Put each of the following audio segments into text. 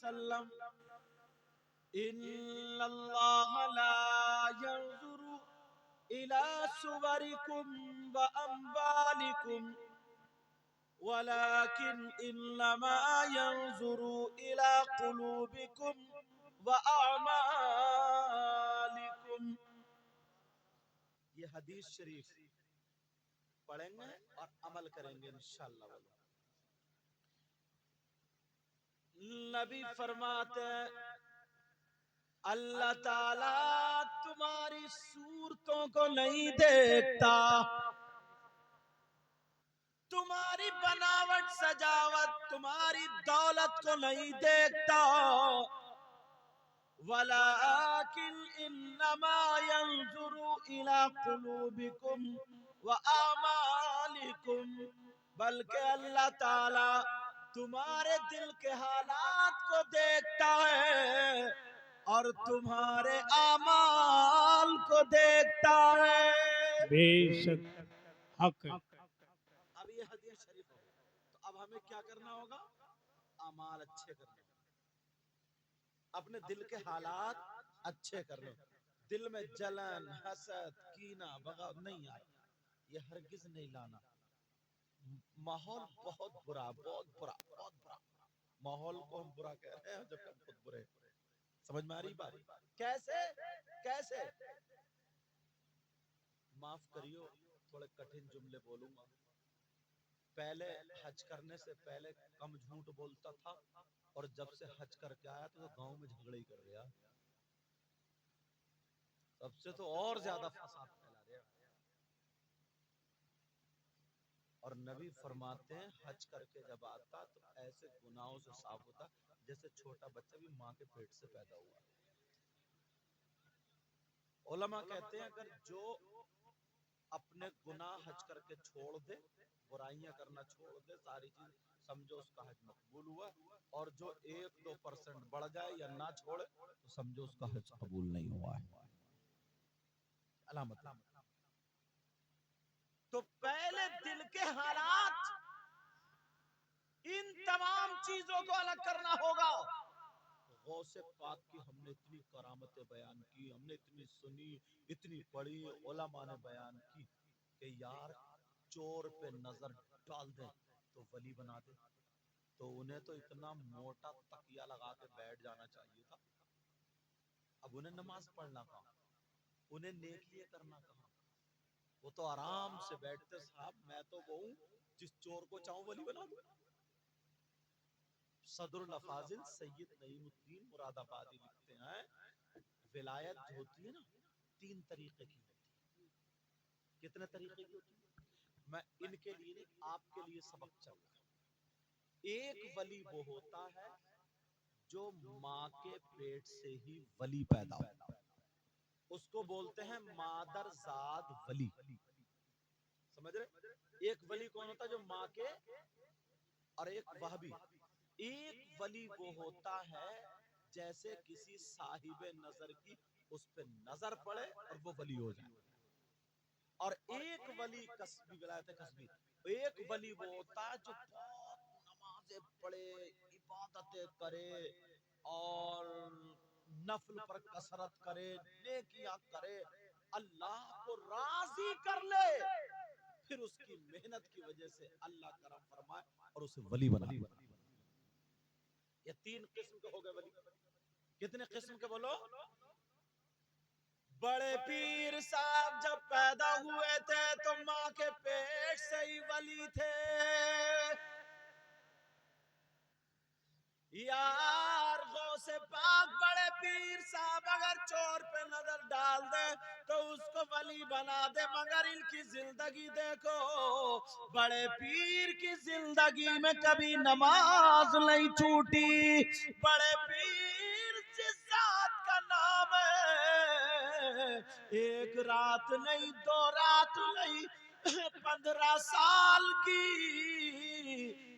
وسلم ان اللہ لا ينظر الى صوركم واموالكم ولكن انما ينظر الى قلوبكم واعمالكم. یہ حدیث شریف پڑھیں گے اور عمل کریں گے انشاءاللہ. نبی فرماتے ہیں اللہ تعالیٰ تمہاری صورتوں کو نہیں دیکھتا، تمہاری بناوٹ سجاوٹ تمہاری دولت کو نہیں دیکھتا، وَلَٰكِنْ إِنَّمَا يَنْظُرُ إِلَىٰ قُلُوبِكُمْ وَأَعْمَالِكُمْ، بلکہ اللہ تعالیٰ تمہارے دل کے حالات کو دیکھتا ہے اور تمہارے اعمال کو دیکھتا ہے. بے شک حق. اب یہ حدیث شریف ہے تو اب ہمیں کیا کرنا ہوگا؟ اعمال اچھے کرنے، اپنے دل کے حالات اچھے کرنے. دل میں جلن، حسد، کینہ، بغض نہیں آنا، یہ ہرگز نہیں لانا. ماحول بہت برا، بہت برا، بہت برا. ماحول کو ہم برا کہہ رہے ہیں جب ہم خود برے. سمجھ میں آ رہی بات؟ کیسے کیسے؟ معاف کریو تھوڑے کٹھن جملے بولوں گا. پہلے حج کرنے سے پہلے کم جھوٹ بولتا تھا اور جب سے حج کر کے آیا تو گاؤں میں جھگڑے ہی کر رہا. تب سے تو اور زیادہ فساد پھیلا رہا. اور نبی فرماتے ہیں حج کر کے جب آتا تو ایسے گناہوں سے صاف ہوتا جیسے چھوٹا بچہ بھی ماں کے پیٹ سے پیدا ہوا. علماء کہتے ہیں اگر جو اپنے گناہ حج کر کے چھوڑ دے، برائیاں کرنا چھوڑ دے، ساری چیز سمجھو اس کا حج مقبول ہوا. اور جو 1-2% بڑھ جائے یا نہ چھوڑے تو سمجھو اس کا حج قبول نہیں ہوا ہے. علامت. تو پہلے دل کے حالات، ان تمام چیزوں کو الگ کرنا ہوگا. غوث پاک کی ہم نے اتنی کرامتیں بیان کی، ہم نے اتنی سنی، اتنی پڑھی، علماء نے بیان کی کہ یار چور پہ نظر ڈال دیں تو ولی بنا دے. تو انہیں تو اتنا موٹا تکیہ لگا کے بیٹھ جانا چاہیے تھا. اب انہیں نماز پڑھنا کہاں، انہیں نیکیاں کرنا کہاں. وہ تو آرام سے بیٹھتے صاحب میں تو وہ ہوں جس چور کو چاہوں ولی بنا دوں. صدر الافاضل سید نعیم الدین مراد آبادی لکھتے ہیں ولایت جو ہوتی ہے نا 3 طریقے کی ہوتی ہے. کتنے طریقے کی ہوتی ہے؟ میں ان کے لیے نہیں آپ کے لیے سبق چل رہا ہے. ایک ولی وہ ہوتا ہے جو ماں کے پیٹ سے ہی ولی پیدا ہوتا ہے، اس کو بولتے ہیں مادر زاد ولی. سمجھ رہے؟ ایک ولی کون ہوتا ہے جو ماں کے، اور ایک وہابی. ایک ولی وہ ہوتا ہے جیسے کسی صاحب نظر کی اس پہ نظر پڑے اور وہ ولی ہو جائے. اور ایک ولی کسبی، ولایت کسبی. ایک ولی وہ ہوتا ہے جو بہت نمازیں پڑھے، عبادتیں کرے اور نفل پر کثرت کرے، نیکیاں کرے، اللہ کو راضی کر لے، پھر اس کی محنت کی وجہ سے اللہ کرم فرمائے اور اسے ولی بنا. یہ 3 قسم کے ہو گئے ولی. کتنے قسم کے بولو؟ بڑے پیر صاحب جب پیدا ہوئے تھے تو ماں کے پیٹ سے ہی ولی تھے. یار غوث پاک بڑے پیر صاحب اگر چور پہ نظر ڈال دے تو اس کو ولی بنا دے، مگر ان کی زندگی دیکھو. بڑے پیر کی زندگی میں کبھی نماز نہیں چھوٹی. بڑے پیر جس ذات کا نام ہے، ایک رات نہیں، 2 رات نہیں، 15 سال کی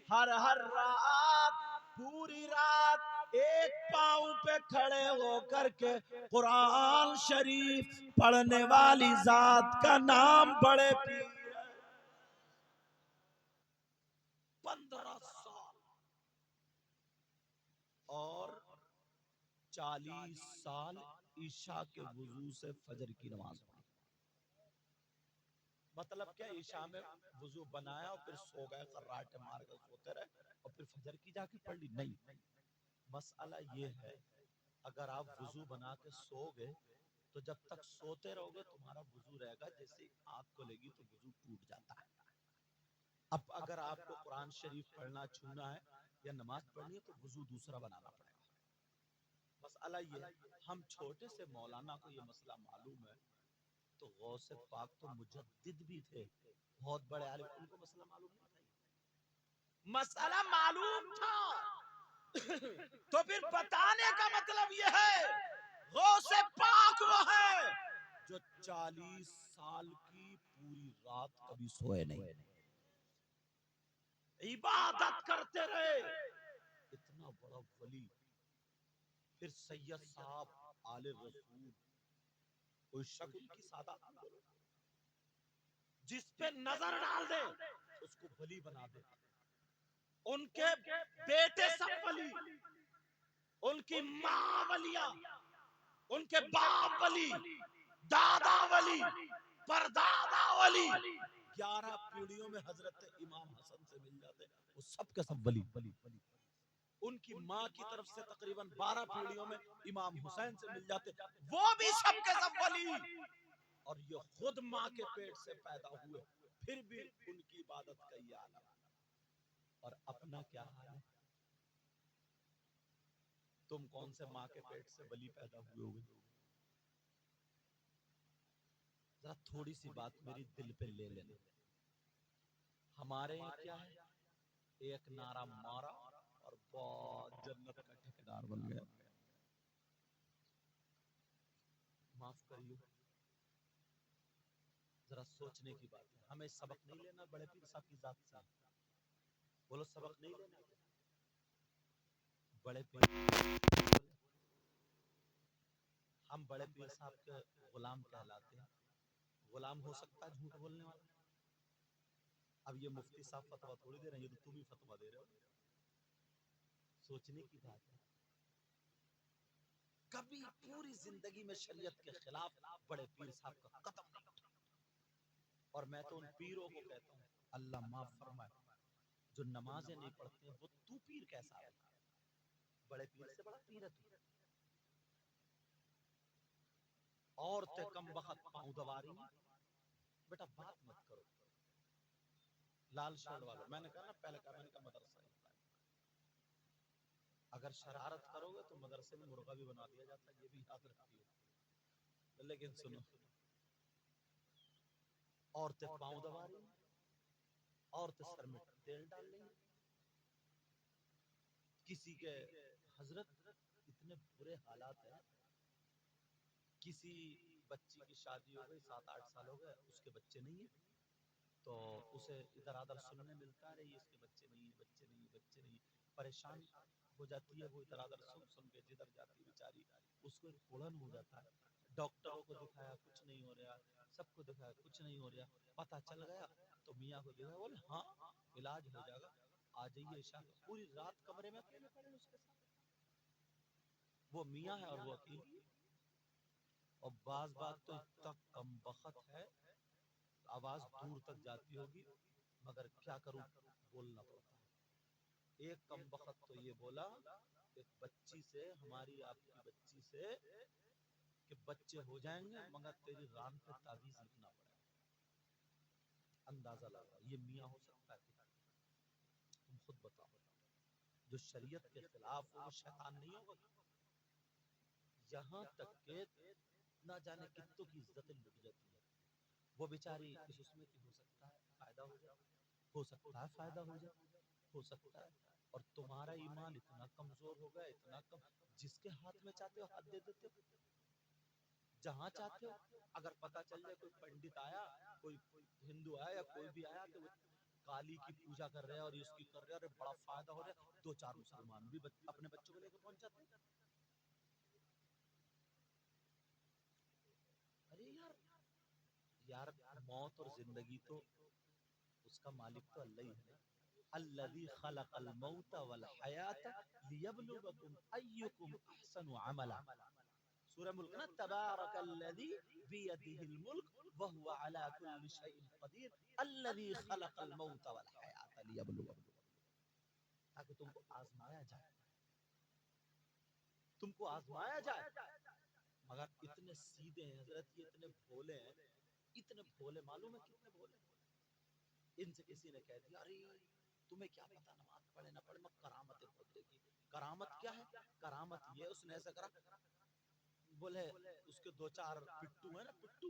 ہر رات، پوری رات ایک پاؤں پہ کھڑے ہو کر کے قرآن شریف پڑھنے والی ذات کا نام بڑے پیر ہے. 15 سال. اور 40 سال عشاء کے وضو سے فجر کی نماز پڑھی. مطلب کیا؟ عشاء میں وضو بنایا اور پھر سو گئے، خراٹے مار کر سوتے رہے اور پھر فجر کی جا کے پڑھ لی؟ نہیں. مسئلہ یہ ہے اگر آپ وضو بنا کے سو گئے تو جب تک سوتے رہو گے تمہارا وضو رہے گا، جیسے آنکھ کو لگی تو وضو ٹوٹ جاتا ہے. اب اگر آپ کو قرآن شریف پڑھنا چھونا ہے یا نماز پڑھنی ہے تو وضو دوسرا بنانا پڑے گا. مسئلہ یہ ہے، ہم چھوٹے سے مولانا کو یہ مسئلہ معلوم ہے تو غوث پاک تو مجدد بھی تھے، بہت بڑے عالم، ان کو مسئلہ معلوم نہیں تھا. مسئلہ معلوم تھا تو پھر بتانے کا مطلب یہ ہے غوث پاک وہ ہے جو 40 سال کی پوری رات کبھی سوئے نہیں، عبادت کرتے رہے. اتنا بڑا ولی. پھر سید صاحب آل رسول، کوئی شک ان کی سعادت نہ بولو. جس پہ نظر ڈال دے اس کو ولی بنا دے. ان کے بیٹے سب ولی، ان کی ماں ولیہ، ان کے باپ ولی، دادا ولی، پردادا ولی. 11 پیڑھیوں میں حضرت امام حسن سے مل جاتے، وہ سب کے سب ولی. ان کی ماں کی طرف سے تقریباً 12 پیڑھیوں میں امام حسین سے مل جاتے، وہ بھی سب کے سب ولی. اور یہ خود ماں کے پیٹ سے پیدا ہوئے، پھر بھی ان کی عبادت کا یہ عالم. اور اپنا کیا حال ہے؟ تم کون سے ماں کے پیٹ سے ولی پیدا ہوئے ہوئے؟ ذرا تھوڑی سی بات میری دل پہ لے لینا. ہمارے یہاں کیا ہے؟ ایک نعرہ مارا اور بہت جنت کا ٹھیکیدار بن گیا. معاف کریے، ذرا سوچنے کی بات ہے. ہمیں سبق نہیں لینا بڑے پیر صاحب کی ذات سے؟ بولو سبق نہیں لینا. بڑے پیر، ہم بڑے پیر صاحب کے غلام کہلاتے ہیں. غلام ہو سکتا ہے جھوٹ بولنے والا؟ اب یہ مفتی صاحب فتویٰ تھوڑی دے رہے ہیں، یہ تو تم ہی فتویٰ دے رہے ہو. سوچنے کی بات ہے. کبھی پوری زندگی میں شریعت کے خلاف بڑے پیر صاحب کا قدم نہیں اٹھا. اور میں تو ان پیروں کو کہتا ہوں اللہ معاف فرمائے جو نمازیں نہیں پڑھتے ہیں، وہ تو پیر کیسا ہے؟ بڑے پیر سے بڑا پیر ہے تو. عورتیں کم وقت پاؤں دبا رہی ہیں. بیٹا بات مت کرو. لال شرٹ والے، میں نے کہا نا پہلے کہا، میں نے کہا مدرسہ ہوتا ہے، اگر شرارت کرو گے تو مدرسے میں مرغا بھی بنا دیا جاتا ہے، یہ بھی یاد رکھیے. لیکن سنو، عورتیں پاؤں دبا رہی ہیں، عورتیں سر میں تیل ڈال رہی ہیں. کسی کے حضرت اتنے برے حالات ہیں، کسی بچی کی شادی ہو گئی، 7-8 سال ہو گئے، اس کے بچے نہیں ہیں تو اسے ادھر ادھر سننے ملتا ہے یہ اس کے بچے نہیں، بچے نہیں، بچے نہیں. پریشان ہو جاتی ہے وہ، ادھر ادھر سن کے جدھر جاتی بیچاری اس کو ایک پھوڑن ہو جاتا ہے. ڈاکٹروں کو دکھایا کچھ نہیں ہو رہا، سب کو دکھایا کچھ نہیں ہو رہا. پتہ چل گیا تو میاں کو دکھایا، بولے ہاں علاج ہو جائے گا، آ جائیے عشاء. پوری رات کمرے میں اکیلے پڑے اس کے ساتھ. وہ میاں ہے اور وہ اکیلی. اور بعض بات تو اتنا کم بخت ہے، آواز دور تک جاتی ہوگی مگر کیا کروں بولنا پڑتا ہے. ایک کم بخت تو یہ بولا ایک بچی سے، ہماری آپ کی بچی سے، کہ بچے ہو جائیں گے مگر تیری ران پہ تعویذ لکھنا پڑے گا. اندازہ لگا یہ میاں ہو سکتا ہے؟ تم خود بتاؤ. جو شریعت کے خلاف ہو وہ شیطان نہیں ہوگا؟ یہاں تک کہ نہ جانے کتوں کی عزتیں لٹ جاتی ہیں. وہ بیچاری اس میں کی ہو سکتا ہے فائدہ ہو جائے، ہو سکتا ہے فائدہ ہو جائے، ہو سکتا ہے. اور تمہارا ایمان اتنا کمزور ہو گیا، اتنا کم، جس کے ہاتھ میں چاہتے ہو ہاتھ دے دیتے ہو، جہاں چاہتے ہو. اگر پتا چل جائے کوئی پنڈت آیا، کوئی ہندو آیا یا کوئی بھی آیا کہ وہ کالی کی پوجا کر رہے ہیں اور اس کی کر رہے ہیں اور بڑا فائدہ ہو رہا ہے، 2-4 مسلمان بھی اپنے بچوں کو لے کے پہنچ جاتے ہیں. ارے یار موت اور زندگی تو اس کا مالک تو اللہ ہی ہے. الذی خلق الموت والحیات لیبلوکم ایکم احسن عملا. سورہ ملک نا تبارک الذی بیدہ الملک وہو علی کل شیء قدیر الذی خلق الموت والحیات لیبلوکم، تاکہ تم کو آزمایا جائے، تم کو آزمایا جائے. مگر اتنے سیدھے ہیں حضرت، یہ اتنے بھولے ہیں، اتنے بھولے، معلوم ہے کتنے بھولے. ان سے کسی نے کہہ دیا ارے تمہیں کیا پتا نماز پڑھے نہ پڑھے، میں کرامتیں خود دیکھی. کرامت کیا ہے؟ کرامت یہ اس نے ایسا کرا، بولے اس کے دو چار پٹو ہیں نا، پٹو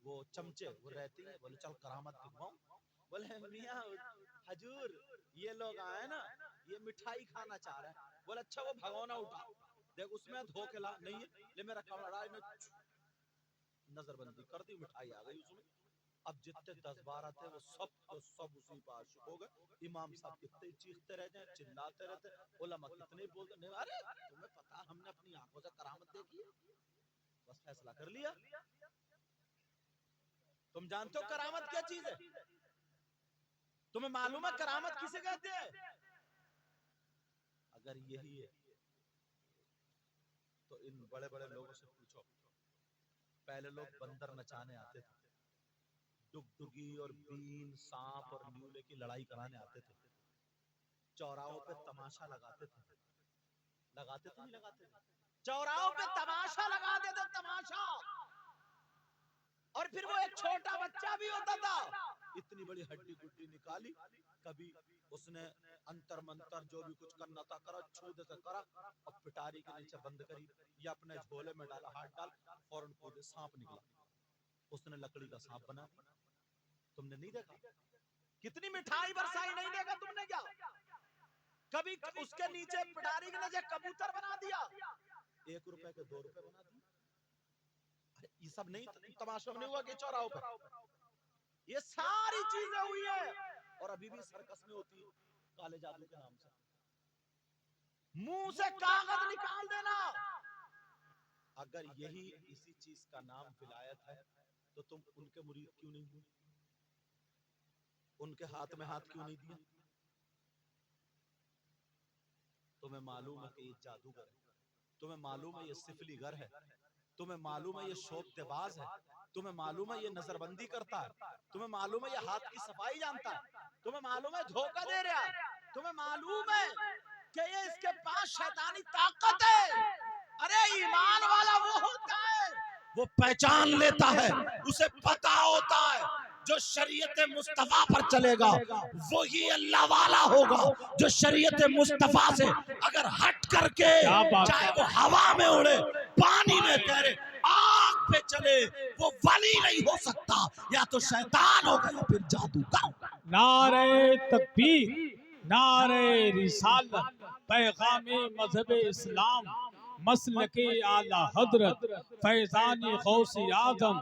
وہ چمچے وہ رہتی ہیں، بولے چل کرامت دکھاؤں. بولے میاں حضور یہ لوگ آئے نا، یہ مٹھائی کھانا چاہ رہے ہیں. بولے اچھا وہ بھگونا اٹھا دیکھ اس میں دھو کے لا، نہیں ہے لے میرا کپڑا، نظر بندی کر دی، مٹھائی آ گئی اس میں. اب جتنے 10-12 تھے وہ سب تو سب اسی پہ عاشق ہو گئے. امام صاحب کتنے چیختے رہتے ہیں، چلاتے رہتے ہیں، علماء کتنے بولتے ہیں، ارے تمہیں پتا ہم نے اپنی آنکھوں سے کرامت دیکھی ہے. بس فیصلہ کر لیا. تم جانتے ہو کرامت کیا چیز ہے؟ تمہیں معلوم ہے کرامت کسے کہتے ہیں؟ اگر یہی ہے تو ان بڑے بڑے لوگوں سے پوچھو. پہلے لوگ بندر نچانے آتے تھے، ڈگڈگی اور بین سانپ اور نیولے کی لڑائی کرانے آتے تھے، چوراہوں پہ تماشا لگاتے تھے، لگاتے تھے نہیں لگاتے تھے، چوراہوں پہ تماشا لگاتے تھے، تماشا. اور پھر وہ ایک چھوٹا بچہ بھی ہوتا تھا، اتنی بڑی ہڈی گڈی نکالی، کبھی اس نے انتر منتر جو بھی کچھ کرنا تھا کرا، چھودے سے کرا، اور پٹاری کے نیچے بند کری یا اپنے جھولے میں ڈالا، ہاتھ ڈال، فوراً کودے، سانپ نکلا. اس نے لکڑی کا سانپ بنا دیا. تم نے نہیں دیکھا کتنی مٹھائی برسائی؟ نہیں دیکھا تم نے کیا؟ کبھی اس کے نیچے پٹاری کے نیچے کبوتر بنا دیا، 1 روپے کے 2 روپے بنا دیا. یہ سب نہیں تماشا میں نہیں ہوا کہ چوراہوں پہ یہ ساری چیزیں ہوئی ہیں، اور ابھی بھی سرکس میں ہوتی ہے کالے جادو کے نام سے. منہ سے کاغذ نکال دینا. اگر یہی اسی چیز کا نام ولایت ہے تو تم ان کے مرید کیوں نہیں ہوئے؟ ان کے ہاتھ میں ہاتھ کیوں نہیں دیا؟ تمہیں معلوم ہے کہ یہ جادوگر ہے، تمہیں معلوم ہے یہ سفلی گر ہے، تمہیں معلوم ہے یہ شوب باز ہے، تمہیں معلوم ہے یہ نظر بندی کرتا ہے، تمہیں معلوم ہے یہ ہاتھ کی صفائی جانتا ہے، تمہیں معلوم ہے دھوکہ دے رہا ہے، تمہیں معلوم ہے کہ یہ اس کے پاس شیطانی طاقت ہے. ارے ایمان والا وہ ہوتا ہے، وہ پہچان لیتا ہے، اسے پتا ہوتا ہے جو شریعت مصطفیٰ پر چلے گا وہی اللہ والا ہوگا. جو شریعت مصطفیٰ سے اگر ہٹ کر کے چاہے وہ ہوا میں اڑے، پانی میں تیرے، آگ پہ چلے، وہ ولی نہیں ہو سکتا. یا تو شیطان ہوگا یا پھر جادوگر. نعرہ تکبیر، نعرہ رسالت، پیغام مذہب اسلام، مسلک اعلی حضرت فیضان غوث اعظم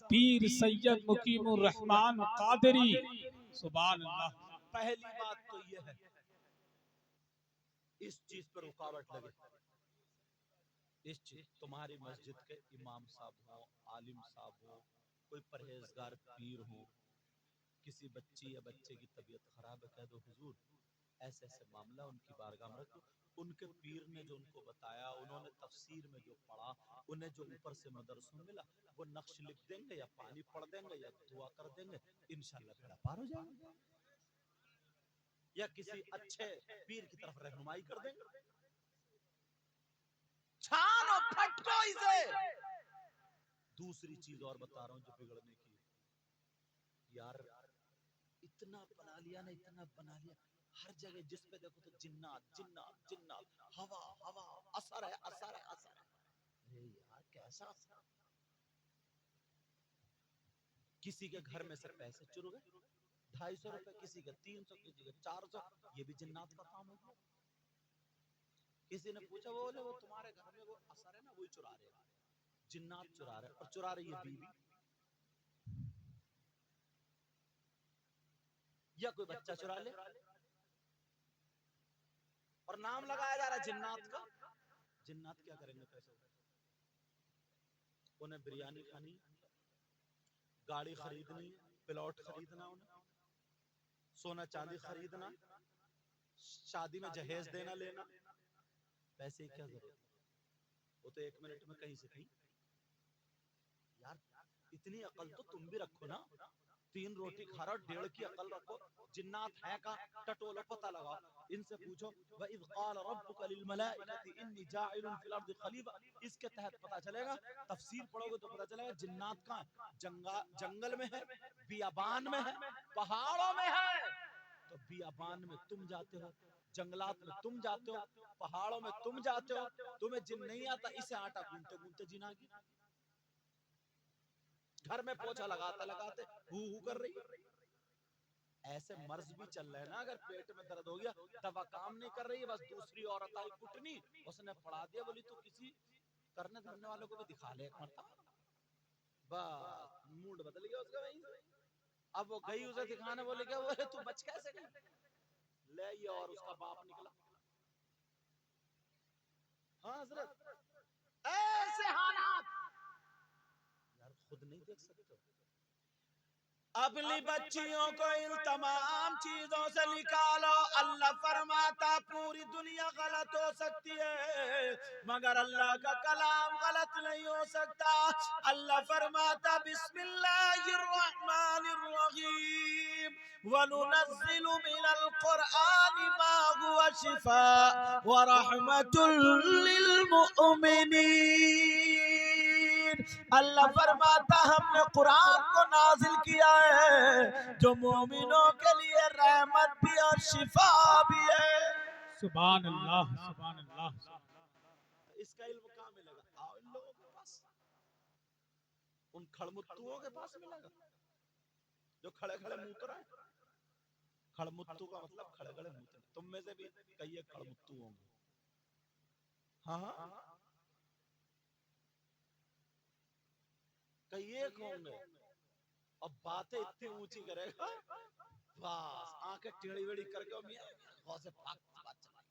پیر سید مقیم الرحمن قادری. سبحان اللہ. پہلی بات تو یہ ہے اس چیز پر رکاوٹ لگے. اس چیز تمہاری مسجد کے امام صاحب ہو، عالم صاحب ہو، کوئی پرہیزگار پیر ہو، کسی بچی یا بچے کی طبیعت خراب ہے، کہہ دو حضور ایسے ایسے معاملہ ان کی بارگاہ میں رکھو. ان کے پیر نے جو ان کو بتایا، انہوں نے تفسیر میں جو پڑھا، انہیں جو اوپر سے مدرسوں میں ملا، وہ نقش لکھ دیں گے یا پانی پڑھ دیں گے یا دعا کر دیں گے، انشاءاللہ بیڑا پار ہو جائے گا. یا کسی اچھے پیر کی طرف رہنمائی کر دیں گے. چھانو پھٹکو اسے. دوسری چیز اور بتا رہا ہوں جو بگڑنے کی، یار اتنا بنا لیا نا، اتنا بنا لیا، ہر جگہ جس پہ دیکھو تو جنات جنات جنات، ہوا ہوا، اثر ہے اثر ہے اثر ہے. ارے یار کیسا اثر؟ کسی کے گھر میں سے پیسے چر گئے، 250 روپے، کسی کے 300، کسی کے 400، یہ بھی جنات کا کام ہوگا. کسی نے پوچھا وہ تمہارے گھر میں وہ اثر ہے نا، وہی چرا رہے ہیں، جنات چرا رہے، اور چرا رہی ہے بیوی یا کوئی بچہ چرا لے، اور نام لگایا جا رہا ہے جنات کا. جنات کیا کریں گے پیسے؟ انہیں بریانی کھانی، گاڑی خریدنی، پلاٹ خریدنا، انہیں سونا چاندی خریدنا، شادی میں جہیز دینا لینا، پیسے کی کیا ضرورت ہے؟ وہ تو 1 منٹ میں کہیں سے کہیں. یار اتنی عقل تو تم بھی رکھو نا. 3 روٹی کھا رہا ہو، 1.5 کی عقل رکھو. جنات ہے کا ٹٹولو پتہ لگاؤ، ان سے پوچھو وَإِذْ قَالَ رَبُّكَ لِلْمَلَائِكَةِ إِنِّي جَاعِلٌ فِي الْأَرْضِ خَلِيفَةً. اس کے تحت پتہ چلے گا، تفسیر پڑھو گے تو پتہ چلے گا جنات کہاں ہے؟ جنگل میں ہے، بیابان میں ہے، پہاڑوں میں ہے. تو بیابان میں تم جاتے ہو، جنگلات میں تم جاتے ہو، پہاڑوں میں تم جاتے ہو، تمہیں جن نہیں آتا، اسے آٹا گونتے گونتے جن آ گئی. گھر میں پوچھا لگاتے لگاتے ہو کر رہی. ایسے مرض بھی چل رہے ہیں نا. اگر پیٹ میں درد ہو گیا، دوا کام نہیں کر رہی ہے، بس دوسری عورت آئی کٹنی، اس نے پڑھا دیا، بولی تو کسی کرنے دھرنے والوں کو بھی دکھا لے ایک مرتبہ. بس موڈ بدل گیا اس کا وہیں سے. اب وہ گئی اسے دکھانے، بولے کیا، بولے تو بچ کیسے گئی؟ لے یہ اور اس کا باپ نکلا. ہاں حضرت ایسے حالات یار خود نہیں دیکھ سکتے. اپنی بچیوں کو ان تمام چیزوں سے نکالو. اللہ فرماتا پوری دنیا غلط ہو سکتی ہے مگر اللہ کا کلام غلط نہیں ہو سکتا. اللہ فرماتا بسم اللہ الرحمن الرحیم وَنُنَزِّلُ مِنَ الْقُرْآنِ مَا هُوَ شِفَاءٌ وَرَحْمَةٌ لِّلْمُؤْمِنِينَ. اللہ فرماتا ہم نے قرآن کو نازل کیا ہے جو مومنوں کے لیے رحمت بھی اور شفا بھی ہے. سبحان اللہ سبحان اللہ. اس کا علم کہاں ملے گا؟ آؤ ان لوگوں کے پاس، ان کھڑمتوؤں کے پاس ملے گا جو کھڑے کھڑے موت رہے ہیں. کھڑمتو کا مطلب کھڑے کھڑے موت رہے. تم میں سے بھی کئی کھڑمتو ہوں گے. ہاں ہاں کئی ایک ہوں گے. اب باتیں اتنی اونچی کرے گا، بس آنکھیں ٹیڑھی ویڑھی کر کے میاں غوث پاک کی بات چلائی.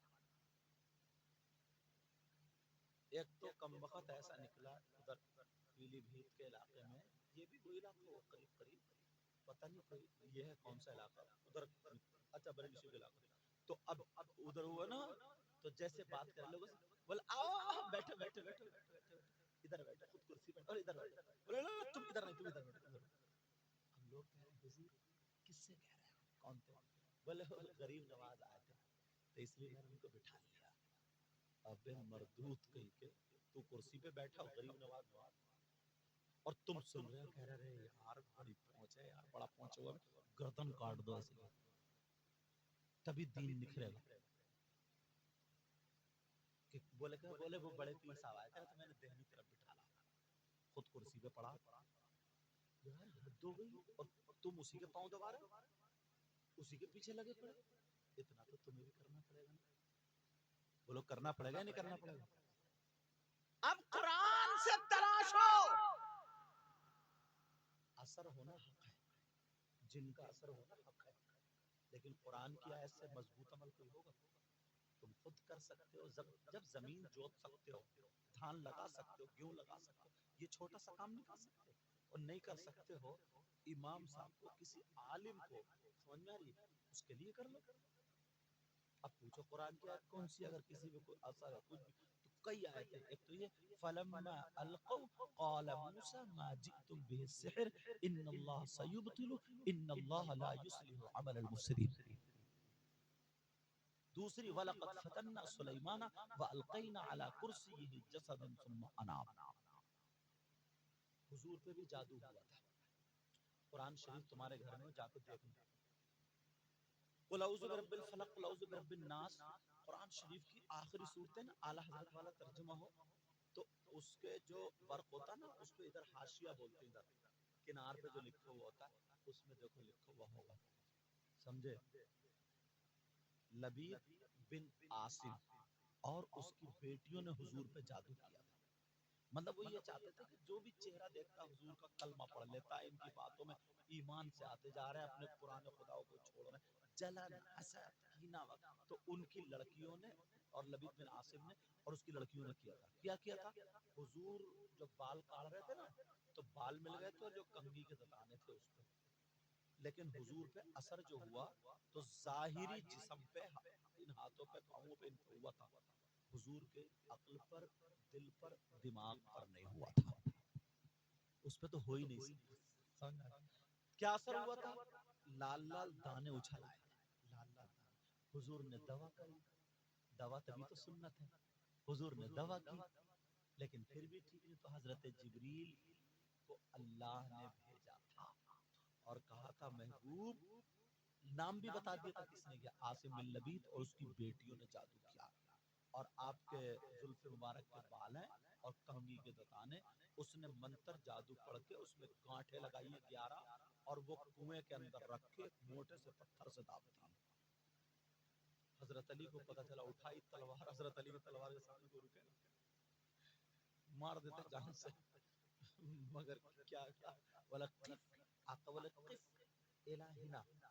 ایک تو کم وقت ایسا نکلا ادھر پیلی بھیت کے علاقے میں. یہ بھی وہی علاقہ ہو قریب قریب، پتہ نہیں کوئی یہ ہے کون سا علاقہ ادھر. اچھا بریلی شریف علاقہ. تو اب ادھر ہوا نا، تو جیسے بات کر لوگوں سے بولے آؤ بیٹھو بیٹھو بیٹھو بیٹھو ادھر بیٹھو، خود کرسی پر اور ادھر بیٹھو. بولے نا تم ادھر نہیں، تم ادھر بیٹھو. ہم لوگ کہہ رہے ہیں حضور کس سے کہہ رہے ہیں، کون تھے؟ بولے غریب نواز آئے تھے تو اس لیے میں نے ان کو بٹھا لیا. ابے مردود کہیں کے تو کرسی پہ بیٹھا غریب نواز اور تم سن رہے ہو. کہہ رہے یار بڑی پہنچ ہے یار، بڑا پہنچ ہوا، گردن کاٹ دو ایسے تبھی دین نکھرے گا. بولے کہ بولے وہ بڑے پیر صاحب آئے تھے تو میں نے دہنی طرف بٹھا لا، خود کرسی پہ پڑا. یار حد ہو گئی. اور تم اسی کے پاؤں دبا رہے، اسی کے پیچھے لگے پڑے. اتنا تو تمہیں بھی کرنا پڑے گا نا. بولو کرنا پڑے گا نہیں کرنا پڑے گا؟ اب قرآن سے تلاشو. اثر ہونا حق ہے، جن کا اثر ہونا حق ہے، لیکن قرآن کی آیت سے مضبوط عمل کوئی ہوگا؟ تم خود کر سکتے ہو. جب زمین جوت سکتے ہو، دھان لگا سکتے ہو، گیہوں لگا سکتے ہو، یہ چھوٹا سا کام نہیں کر سکتے؟ اور نہیں کر سکتے ہو امام صاحب کو، کسی عالم کو، سمجھ میں آ رہی ہے، اس کے لیے کر لو. اب پوچھو قرآن کی آیت کون سی اگر کسی میں کوئی اثر ہے کچھ بھی تو کئی آیتیں. ایک تو یہ فلما القوا قال موسى ما جئتم به السحر ان الله سيبطل ان الله لا يصلح عمل المفسدين. دوسری وَلَقَدْ فَتَنَّا سُلَيْمَانَ وَأَلْقَيْنَا عَلَى كُرْسِيِّهِ جَسَدًا ثُمَّ أَنَابَ. حضور پہ بھی جادو ہوا تھا. قرآن شریف تمہارے گھر میں جا کے دیکھنا. قُلْ أَعُوذُ بِرَبِّ الْفَلَقِ قُلْ أَعُوذُ بِرَبِّ النَّاسِ. قرآن شریف کی آخری صورتیں نا اعلیٰ حضرت والا ترجمہ ہو تو اس کے جو برق ہوتا نا اس پہ ادھر حاشیہ بولتے ہیں، ادھر کنار پہ جو لکھا ہوا ہوتا ہے اس میں دیکھو لکھا ہوا ہوگا. سمجھے؟ لبید بن عاصم اور اس کی بیٹیوں نے حضور پہ جادو کیا تھا. مطلب وہ یہ چاہتے تھے کہ جو بھی چہرہ دیکھتا حضور کا کلمہ پڑھ لیتا ہے، ان کی باتوں میں ایمان سے آتے جا رہے ہیں، اپنے پرانے خداؤں کو چھوڑ رہے ہیں. جلن، حسد، کینہ وغیرہ تو ان کی لڑکیوں نے اور لبید بن عاصم نے اور اس کی لڑکیوں نے کیا تھا. کیا کیا تھا؟ حضور جو بال کاٹ رہے تھے نا تو بال مل گئے تھے اور جو کنگھی کے دتانے تھے اس پہ لیکن حضور پہ اثر جو ہوا تو ظاہری جسم پہ، ان ہاتھوں پہ، پاؤں پہ، ان پہ ہوا تھا، حضور کے عقل پر، دل پر، دماغ پر نہیں ہوا تھا، اس پہ تو ہو ہی نہیں سکتا۔ کیا اثر ہوا تھا؟ لال لال دانے اچھل آئے، لال لال دانے۔ حضور نے دوا کری، دوا تبھی تو سنت ہے، حضور نے دوا کی لیکن پھر بھی ٹھیک نہیں، تو حضرت جبریل کو اللہ نے بھیجا تھا اور کہا تھا محبوب، نام بھی بتا دیا تھا کس نے کیا، عاصم بن لبید اور اس کی بیٹیوں نے جادو کیا، اور آپ کے زلف مبارک کے بال ہیں اور کنگھی کے دتانے، اس نے منتر جادو پڑھ کے اس میں گانٹھے لگائی ہیں 11 اور وہ کنویں کے اندر رکھ کے ایک موٹے سے پتھر سے داب دی۔ حضرت علی کو پتا چلا، اٹھائی تلوار، حضرت علی کی تلوار کے سامنے کو رکے، مار دیتے جان سے، مگر کیا کیا ولقف آقا ولقف الہنا الہنا،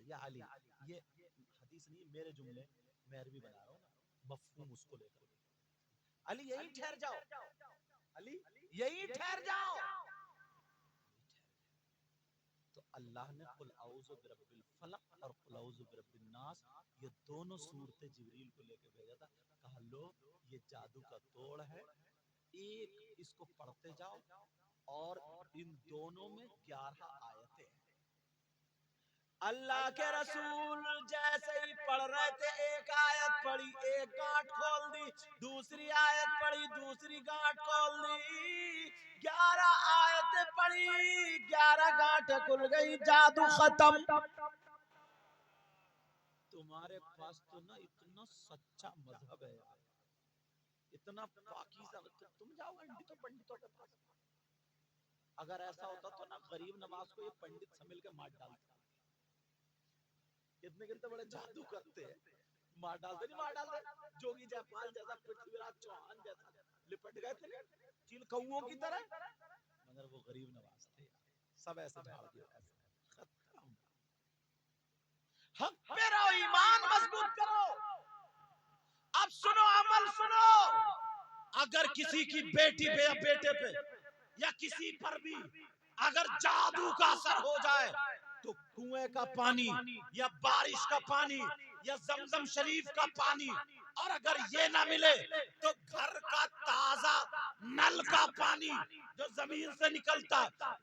یا علی، یہ حدیث نہیں میرے جملے، میں عربی بنا رہا ہوں نا، مفہوم اس کو لے کر، علی یہیں ٹھہر جاؤ، علی یہیں ٹھہر جاؤ، تو اللہ نے قل اعوذ برب الفلق اور قل اعوذ برب الناس، یہ دونوں صورتیں جبریل کو لے کے بھیجا تھا، کہا لو یہ جادو کا توڑ ہے، ایک اس کو پڑھتے جاؤ اور ان دونوں میں 11 آیتیں ہیں۔ اللہ کے رسول جیسے ہی پڑھ رہے تھے، ایک آیت پڑھی، ایک گانٹھ کھول دی، دوسری آیت پڑھی، دوسری گانٹھ کھول دی، 11 آیتیں پڑھی، 11 گانٹیں کھل گئی، جادو ختم۔ تمہارے پاس تو نا اتنا سچا مذہب ہے یار، اتنا پاکیزہ، تم جاؤ پنڈتوں کے پاس، اگر ایسا ہوتا تو نا غریب نواز کو یہ پنڈت سے مل کے مار ڈالتے، کتنے کتنے بڑے جادو کرتے ہیں، مار ڈالتے نہیں، مار ڈالتے، جوگی جے پال جیسا، پرتھوی راج چوہان جیسا لپٹ گئے تھے چیل کووں کی طرح، مگر وہ غریب نواز تھے، سب ایسے جھاڑ دیے، ختم۔ حق پہ رہو، ایمان مضبوط کرو۔ اب سنو، عمل سنو، اگر کسی کی بیٹی پہ یا بیٹے پہ یا کسی پر بھی اگر جادو کا اثر ہو جائے تو کنویں کا پانی یا بارش کا پانی یا زمزم شریف کا پانی، اور اگر یہ نہ ملے تو گھر کا تازہ نل کا پانی جو زمین سے نکلتا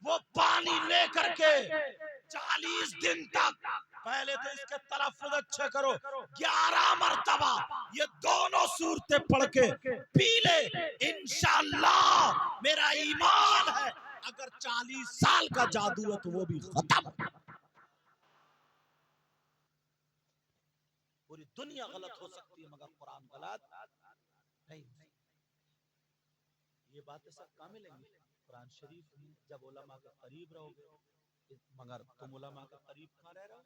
وہ پانی لے کر کے 40 دن تک، پہلے تو اس کے تلفظ اچھے کرو، 11 مرتبہ یہ دونوں صورتیں پڑھ کے پی لے، انشاءاللہ میرا ایمان ہے اگر 40 سال کا جادو ہے تو وہ بھی ختم۔ پوری دنیا غلط ہو سکتی ہے مگر قرآن غلط نہیں۔ یہ باتیں سب کہاں ملیں گی؟ قرآن شریف میں، جب علماء کے قریب رہو گے، مگر تم علماء کے قریب کہاں رہ رہے ہو؟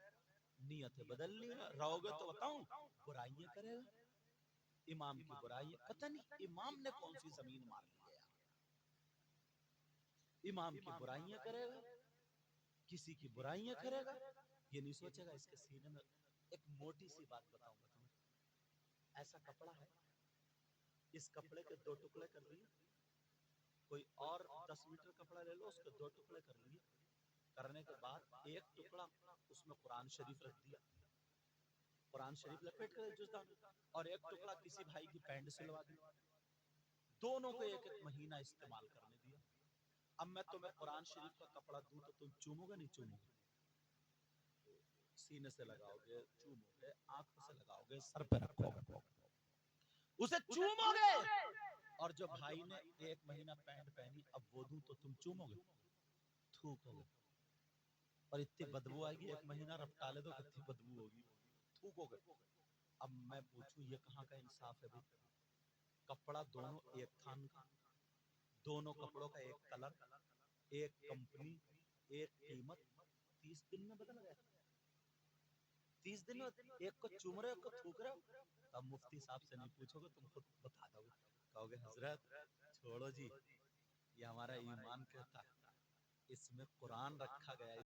نیتیں بدلنی رہو گے تو بتاؤں برائیاں کرے گا، امام کی برائی، پتہ نہیں امام نے کون سی زمین مار لی ہے یار، امام کی برائیاں کرے گا، کسی کی برائیاں کرے گا، یہ نہیں سوچے گا اس کے سینے میں۔ ایک موٹی سی بات بتاؤں گا تمہیں، ایسا کپڑا ہے، اس کپڑے کے 2 ٹکڑے کر دیے، کوئی اور 10 میٹر کپڑا لے لو، اس کے 2 ٹکڑے کر لیے، کرنے کے بعد ایک ٹکڑا اس میں قرآن شریف رکھ دیا، قرآن شریف لپیٹ کر جزدان، اور ایک ٹکڑا کسی بھائی کی پینٹ سلوا دی، دونوں کو ایک ایک مہینہ استعمال کرنے دیا۔ اب میں تمہیں قرآن شریف کا کپڑا دوں تو تم چومو گے نہیں چومو گے؟ سینے سے لگاؤ گے، چومو گے، آنکھوں سے لگاؤ گے، سر پہ رکھو گے، اسے چومو گے، اور جو بھائی نے 1 مہینہ پینٹ پہنی اب وہ دوں تو تم چومو گے؟ تھوکو گے، اور اتنی بدبو آئے گی، 1 مہینہ رفٹا لے تو کتنی بدبو ہوگی، تھوکو گے۔ اب میں پوچھوں یہ کہاں کا انصاف ہے بھی؟ کپڑا دونوں ایک تھان کا، دونوں کپڑوں کا ایک کلر، ایک کمپنی، ایک قیمت، 30 دن میں بدل گیا، 30 دن میں ایک کو چوم رہے، ایک کو تھوک رہے۔ اب مفتی صاحب سے نہیں پوچھو گے، تم خود بتا دو گے، کہو گے حضرت چھوڑو جی، یہ ہمارا ایمان کہتا ہے، اس میں قرآن رکھا گیا ہے۔